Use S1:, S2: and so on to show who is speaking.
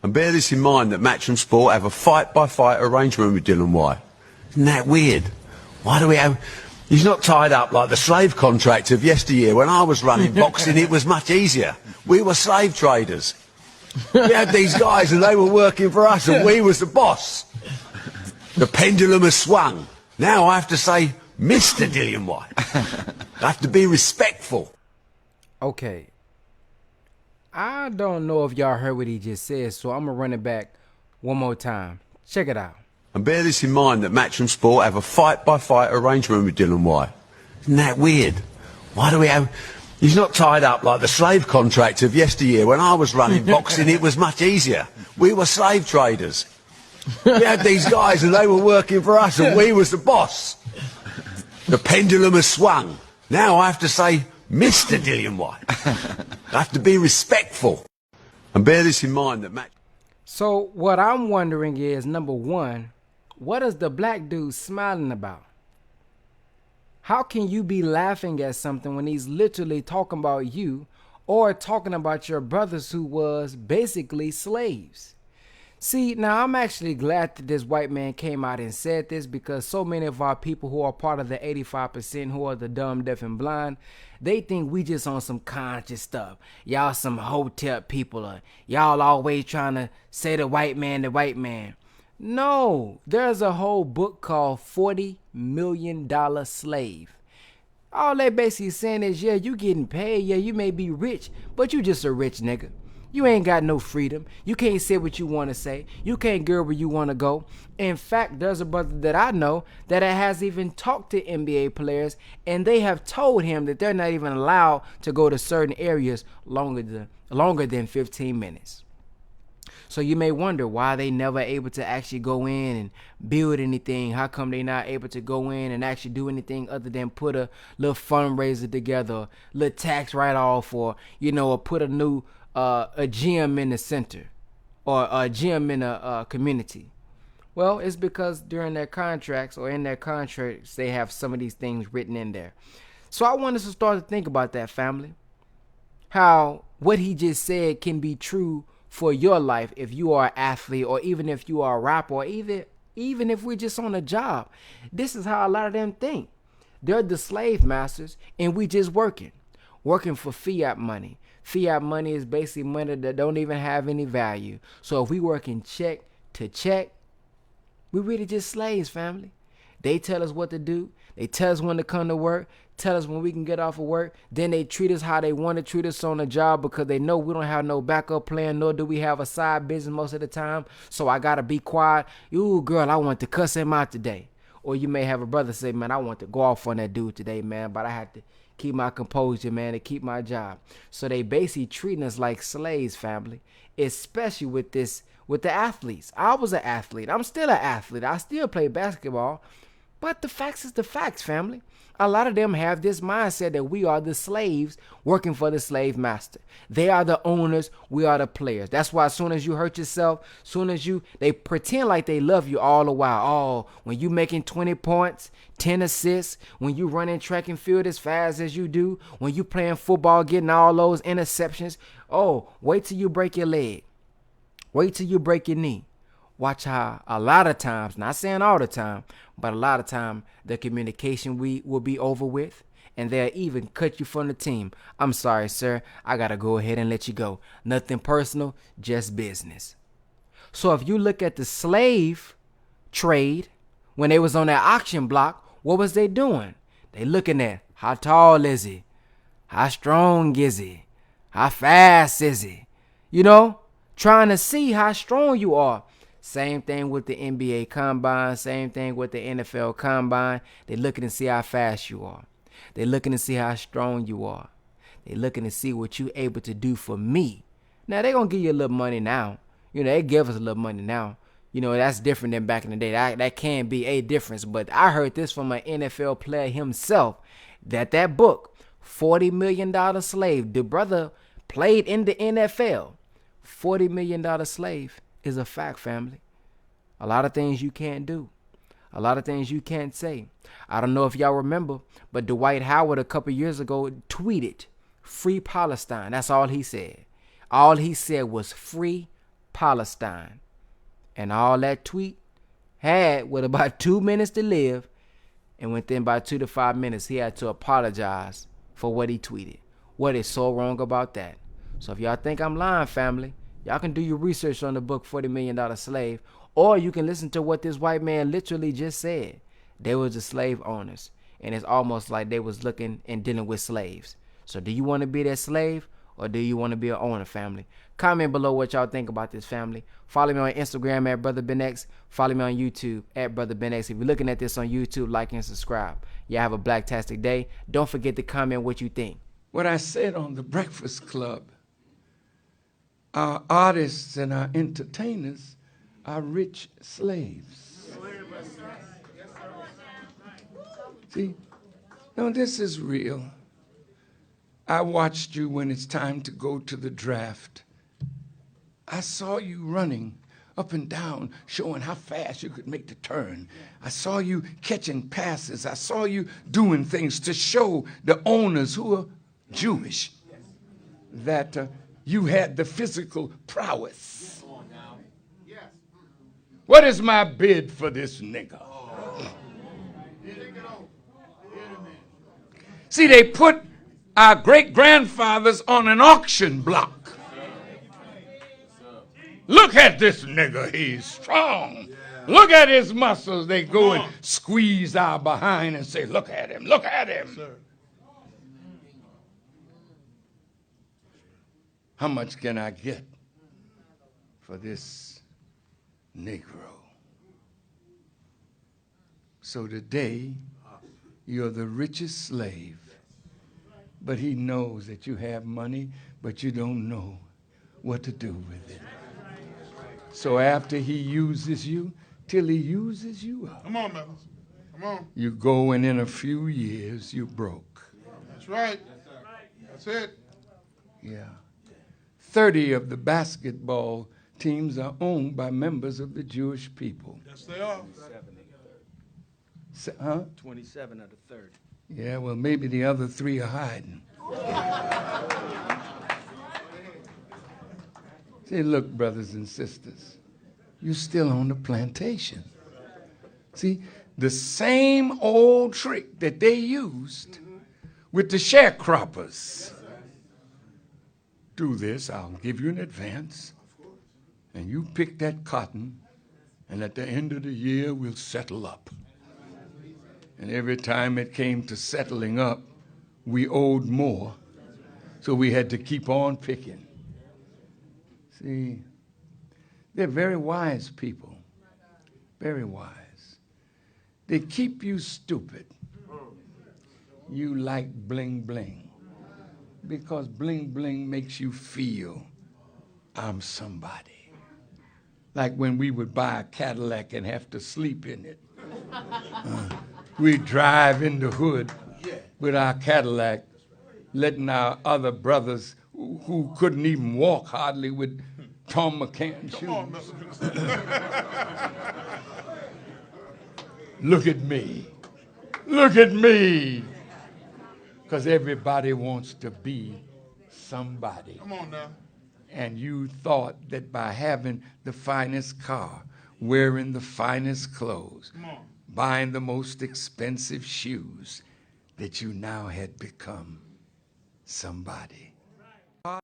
S1: And bear this in mind that Matchroom Sport have a fight-by-fight arrangement with Dylan White. Isn't that weird? Why do we have... He's not tied up like the slave contract of yesteryear. When I was running boxing, it was much easier. We were slave traders. We had these guys and they were working for us and we was the boss. The pendulum has swung. Now I have to say, Mr. Dylan White. I have to be respectful.
S2: Okay. I don't know if y'all heard what he just said, so I'm going to run it back one more time. Check it out.
S1: And bear this in mind that Matchroom Sport have a fight-by-fight arrangement with Dylan White. Isn't that weird? Why do we have... He's not tied up like the slave contract of yesteryear. When I was running boxing, it was much easier. We were slave traders. We had these guys and they were working for us and we was the boss. The pendulum has swung. Now I have to say, Mr. Dylan White. I have to be respectful. And bear this in mind that Match...
S2: So what I'm wondering is, number one, what is the black dude smiling about? How can you be laughing at something when he's literally talking about you or talking about your brothers who was basically slaves? See, now I'm actually glad that this white man came out and said this, because so many of our people who are part of the 85% who are the dumb, deaf, and blind, they think we just on some conscious stuff. Y'all some hotep people, or y'all always trying to say the white man, the white man. No, there's a whole book called $40 Million Slave. All they basically saying is, yeah, you getting paid, yeah, you may be rich, but you just a rich nigga. You ain't got no freedom. You can't say what you want to say. You can't go where you want to go. In fact, there's a brother that I know that has even talked to NBA players, and they have told him that they're not even allowed to go to certain areas longer than 15 minutes. So you may wonder why they never able to actually go in and build anything. How come they not able to go in and actually do anything other than put a little fundraiser together, a little tax write-off, or, or put a new a gym in the center, or a gym in a community? Well, it's because during their contracts, or in their contracts, they have some of these things written in there. So I want us to start to think about that, family. How what he just said can be true for your life if you are an athlete, or even if you are a rapper, or even if we're just on a job. This is how a lot of them think. They're the slave masters and we just working for fiat money. Fiat money is basically money that don't even have any value. So if we working check to check, we really just slaves, family. They tell us what to do. They tell us when to come to work, tell us when we can get off of work. Then they treat us how they want to treat us on the job, because they know we don't have no backup plan, nor do we have a side business most of the time. So I got to be quiet. Ooh, girl, I want to cuss him out today. Or you may have a brother say, man, I want to go off on that dude today, man, but I have to keep my composure, man, to keep my job. So they basically treating us like slaves, family, especially with the athletes. I was an athlete. I'm still an athlete. I still play basketball. But the facts is the facts, family. A lot of them have this mindset that we are the slaves working for the slave master. They are the owners. We are the players. That's why as soon as you hurt yourself, they pretend like they love you all the while. Oh, when you making 20 points, 10 assists, when you running track and field as fast as you do, when you playing football, getting all those interceptions. Oh, wait till you break your leg. Wait till you break your knee. Watch how a lot of times, not saying all the time, but a lot of time, the communication will be over with, and they'll even cut you from the team. I'm sorry, sir. I got to go ahead and let you go. Nothing personal, just business. So if you look at the slave trade, when they was on that auction block, what was they doing? They looking at how tall is he? How strong is he? How fast is he? Trying to see how strong you are. Same thing with the NBA combine. Same thing with the NFL combine. They're looking to see how fast you are. They're looking to see how strong you are. They're looking to see what you're able to do for me. Now, they're going to give you a little money now. They give us a little money now. That's different than back in the day. That can be a difference. But I heard this from an NFL player himself, that book, $40 Million Slave, the brother played in the NFL. $40 Million Slave is a fact, family. A lot of things you can't do. A lot of things you can't say. I don't know if y'all remember, but Dwight Howard a couple years ago tweeted, "Free Palestine." That's all he said. All he said was "Free Palestine. And all that tweet had with about 2 minutes to live, and within about 2 to 5 minutes he had to apologize for what he tweeted. What is so wrong about that? So if y'all think I'm lying, family, y'all can do your research on the book $40 Million Slave, or you can listen to what this white man literally just said. They was the slave owners, and it's almost like they was looking and dealing with slaves. So do you want to be that slave, or do you want to be an owner, family? Comment below what y'all think about this, family. Follow me on Instagram at Brother Ben X. Follow me on YouTube at Brother Ben X. If you're looking at this on YouTube, like and subscribe. Y'all have a blacktastic day. Don't forget to comment what you think.
S3: What I said on the Breakfast Club, our artists and our entertainers are rich slaves. See, no, this is real. I watched you when it's time to go to the draft. I saw you running up and down, showing how fast you could make the turn. I saw you catching passes. I saw you doing things to show the owners who are Jewish that you had the physical prowess. What is my bid for this nigga? See, they put our great-grandfathers on an auction block. Look at this nigga, he's strong. Look at his muscles. They go and squeeze our behind and say, look at him, look at him. How much can I get for this Negro? So today, you're the richest slave, but he knows that you have money, but you don't know what to do with it. So after he uses you, till he uses you up,
S4: Come on, man. Come on.
S3: you go and in a few years, you broke.
S4: That's right. That's it.
S3: Yeah. 30 of the basketball teams are owned by members of the Jewish people.
S4: Yes, they are.
S5: 27 out of 30.
S3: Yeah, well, maybe the other 3 are hiding. Say, look, brothers and sisters, you're still on the plantation. See, the same old trick that they used with the sharecroppers. Do this, I'll give you an advance, and you pick that cotton, and at the end of the year, we'll settle up. And every time it came to settling up, we owed more, so we had to keep on picking. See, they're very wise people, very wise. They keep you stupid. You like bling bling, because bling bling makes you feel I'm somebody. Like when we would buy a Cadillac and have to sleep in it. We'd drive in the hood with our Cadillac, letting our other brothers who couldn't even walk hardly with Tom McCann shoes.
S4: Come on, Mr.
S3: Look at me. Look at me. Because everybody wants to be somebody.
S4: Come on now.
S3: And you thought that by having the finest car, wearing the finest clothes,
S4: Come on.
S3: buying the most expensive shoes, that you now had become somebody.